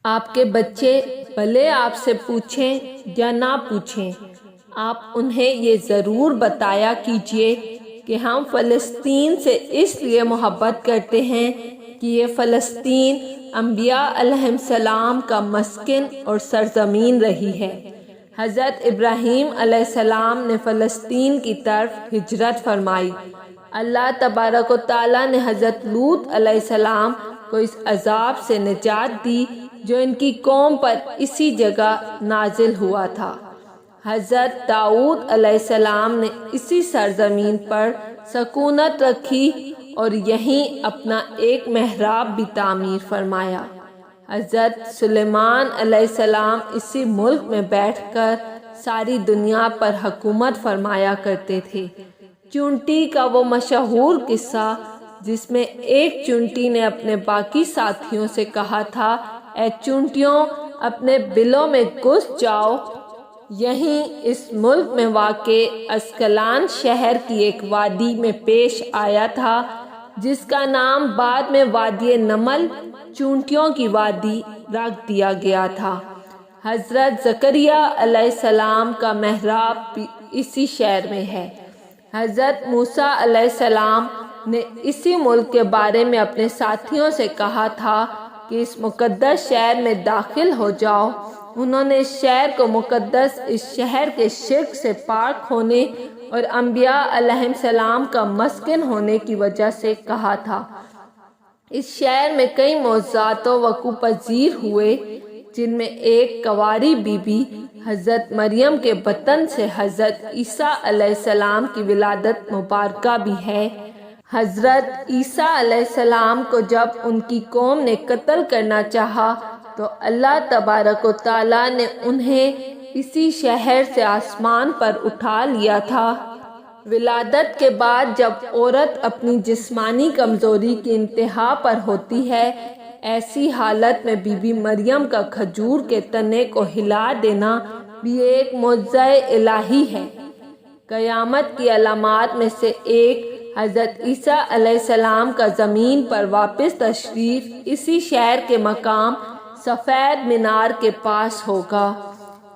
آپ کے بچے بھلے آپ سے پوچھیں یا نہ پوچھیں، آپ انہیں یہ ضرور بتایا کیجیے کہ ہم فلسطین سے اس لیے محبت کرتے ہیں کہ یہ فلسطین انبیاء علیہ السلام کا مسکن اور سرزمین رہی ہے۔ حضرت ابراہیم علیہ السلام نے فلسطین کی طرف ہجرت فرمائی۔ اللہ تبارک و تعالیٰ نے حضرت لوط علیہ السلام کو اس عذاب سے نجات دی جو ان کی قوم پر اسی جگہ نازل ہوا تھا۔ حضرت داؤد علیہ السلام نے اسی سرزمین پر سکونت رکھی اور یہیں اپنا ایک محراب بھی تعمیر فرمایا۔ حضرت سلیمان علیہ السلام اسی ملک میں بیٹھ کر ساری دنیا پر حکومت فرمایا کرتے تھے۔ چونٹی کا وہ مشہور قصہ جس میں ایک چونٹی نے اپنے باقی ساتھیوں سے کہا تھا، اے چونٹیوں اپنے بلوں میں گھس جاؤ، یہیں اس ملک میں واقع اسکلان شہر کی ایک وادی میں پیش آیا تھا جس کا نام بعد میں وادی نمل چونٹیوں کی وادی رکھ دیا گیا تھا۔ حضرت زکریا علیہ السلام کا محراب بھی اسی شہر میں ہے۔ حضرت موسیٰ علیہ السلام نے اسی ملک کے بارے میں اپنے ساتھیوں سے کہا تھا کہ اس مقدس شہر میں داخل ہو جاؤ۔ انہوں نے اس شہر کو مقدس، اس شہر کے شرک سے پاک ہونے اور انبیاء علیہ السلام کا مسکن ہونے کی وجہ سے کہا تھا۔ اس شہر میں کئی معجزات وقوع پذیر ہوئے جن میں ایک کنواری بی بی حضرت مریم کے بطن سے حضرت عیسیٰ علیہ السلام کی ولادت مبارکہ بھی ہے۔ حضرت عیسیٰ علیہ السلام کو جب ان کی قوم نے قتل کرنا چاہا تو اللہ تبارک و تعالیٰ نے انہیں اسی شہر سے آسمان پر اٹھا لیا تھا۔ ولادت کے بعد جب عورت اپنی جسمانی کمزوری کی انتہا پر ہوتی ہے، ایسی حالت میں بی بی مریم کا کھجور کے تنے کو ہلا دینا بھی ایک معجزہ الہی ہے۔ قیامت کی علامات میں سے ایک حضرت عیسیٰ علیہ السلام کا زمین پر واپس تشریف اسی شہر کے مقام سفید مینار کے پاس ہوگا۔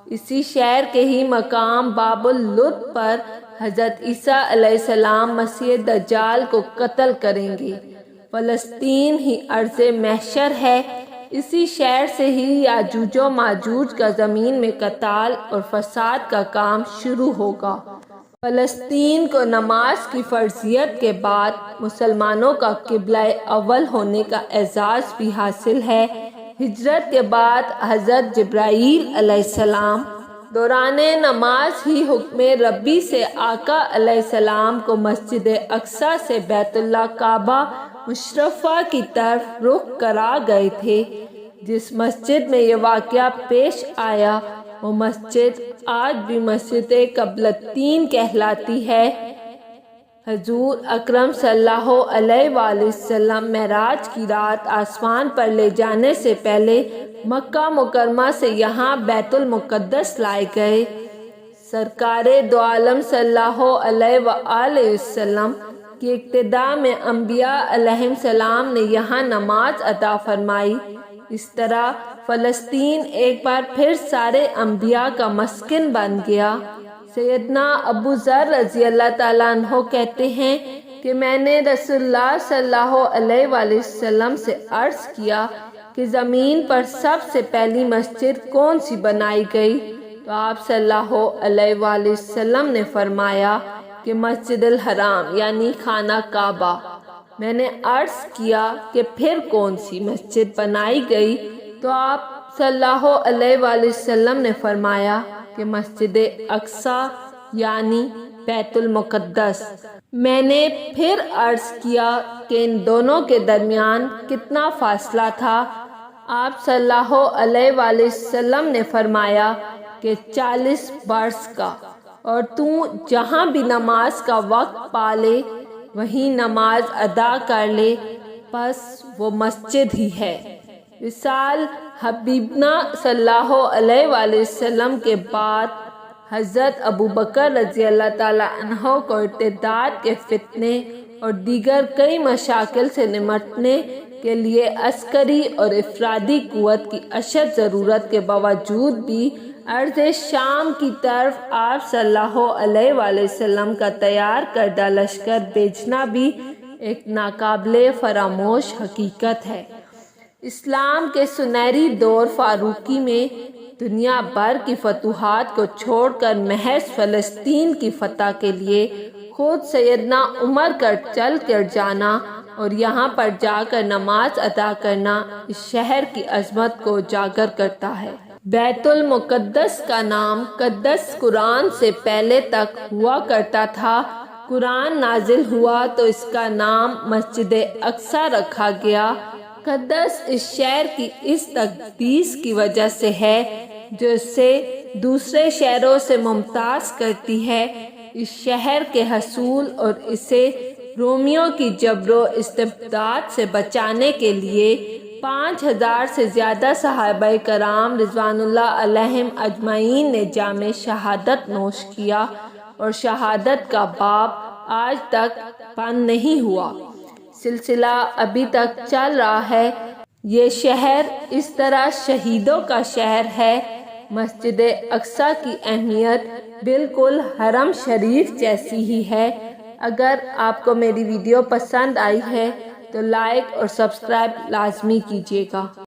اسی شہر کے ہی مقام باب اللد پر حضرت عیسیٰ علیہ السلام مسیح دجال کو قتل کریں گے۔ فلسطین ہی ارض محشر ہے۔ اسی شہر سے ہی یاجوج و ماجوج کا زمین میں قتال اور فساد کا کام شروع ہوگا۔ فلسطین کو نماز کی فرضیت کے بعد مسلمانوں کا قبلہ اول ہونے کا اعزاز بھی حاصل ہے۔ ہجرت کے بعد حضرت جبرائیل علیہ السلام دوران نماز ہی حکم ربی سے آقا علیہ السلام کو مسجد اقصیٰ سے بیت اللہ کعبہ مشرفہ کی طرف رخ کرا گئے تھے۔ جس مسجد میں یہ واقعہ پیش آیا وہ مسجد آج بھی مسجد قبلتین کہلاتی ہے۔ حضور اکرم صلی اللہ علیہ وآلہ وسلم معراج کی رات آسمان پر لے جانے سے پہلے مکہ مکرمہ سے یہاں بیت المقدس لائے گئے۔ سرکار دو عالم صلی اللہ علیہ وآلہ وسلم کی ابتدا میں انبیاء علیہ السلام نے یہاں نماز ادا فرمائی۔ اس طرح فلسطین ایک بار پھر سارے انبیاء کا مسکن بن گیا۔ سیدنا ابو ذر رضی اللہ تعالیٰ عنہ کہتے ہیں کہ میں نے رسول اللہ صلی اللہ علیہ وآلہ وسلم سے عرض کیا کہ زمین پر سب سے پہلی مسجد کون سی بنائی گئی؟ تو آپ صلی اللہ علیہ وآلہ وسلم نے فرمایا کہ مسجد الحرام یعنی خانہ کعبہ۔ میں نے عرض کیا کہ پھر کون سی مسجد بنائی گئی؟ تو آپ صلی اللہ علیہ وآلہ وسلم نے فرمایا کہ مسجد اقصیٰ یعنی بیت المقدس۔ میں نے پھر عرض کیا کہ ان دونوں کے درمیان کتنا فاصلہ تھا؟ آپ صلی اللہ علیہ وآلہ وسلم نے فرمایا کہ 40 برس کا، اور تو جہاں بھی نماز کا وقت پالے وہیں نماز ادا کر لے، بس وہ مسجد ہی ہے۔ وصال حبیبنا صلی اللہ علیہ وآلہ وسلم کے بعد حضرت ابو بکر رضی اللہ تعالیٰ عنہ کو ارتداد کے فتنے اور دیگر کئی مشاکل سے نمٹنے کے لیے عسکری اور افرادی قوت کی اشد ضرورت کے باوجود بھی ارض شام کی طرف آپ صلی اللہ علیہ وآلہ وسلم کا تیار کردہ لشکر بھیجنا بھی ایک ناقابل فراموش حقیقت ہے۔ اسلام کے سنہری دور فاروقی میں دنیا بھر کی فتوحات کو چھوڑ کر محض فلسطین کی فتح کے لیے خود سیدنا عمر کا چل کر جانا اور یہاں پر جا کر نماز ادا کرنا اس شہر کی عظمت کو اجاگر کرتا ہے۔ بیت المقدس کا نام قدس قرآن سے پہلے تک ہوا کرتا تھا۔ قرآن نازل ہوا تو اس کا نام مسجد اقصی رکھا گیا۔ قدس اس شہر کی اس تقدیس کی وجہ سے ہے جو اسے دوسرے شہروں سے ممتاز کرتی ہے۔ اس شہر کے حصول اور اسے رومیوں کی جبر و استبداد سے بچانے کے لیے 5000 سے زیادہ صحابہ کرام رضوان اللہ علیہم اجمعین نے جام شہادت نوش کیا اور شہادت کا باب آج تک بند نہیں ہوا۔ سلسلہ ابھی تک چل رہا ہے۔ یہ شہر اس طرح شہیدوں کا شہر ہے۔ مسجد اقصی کی اہمیت بالکل حرم شریف جیسی ہی ہے۔ اگر آپ کو میری ویڈیو پسند آئی ہے تو لائک اور سبسکرائب لازمی کیجیے گا۔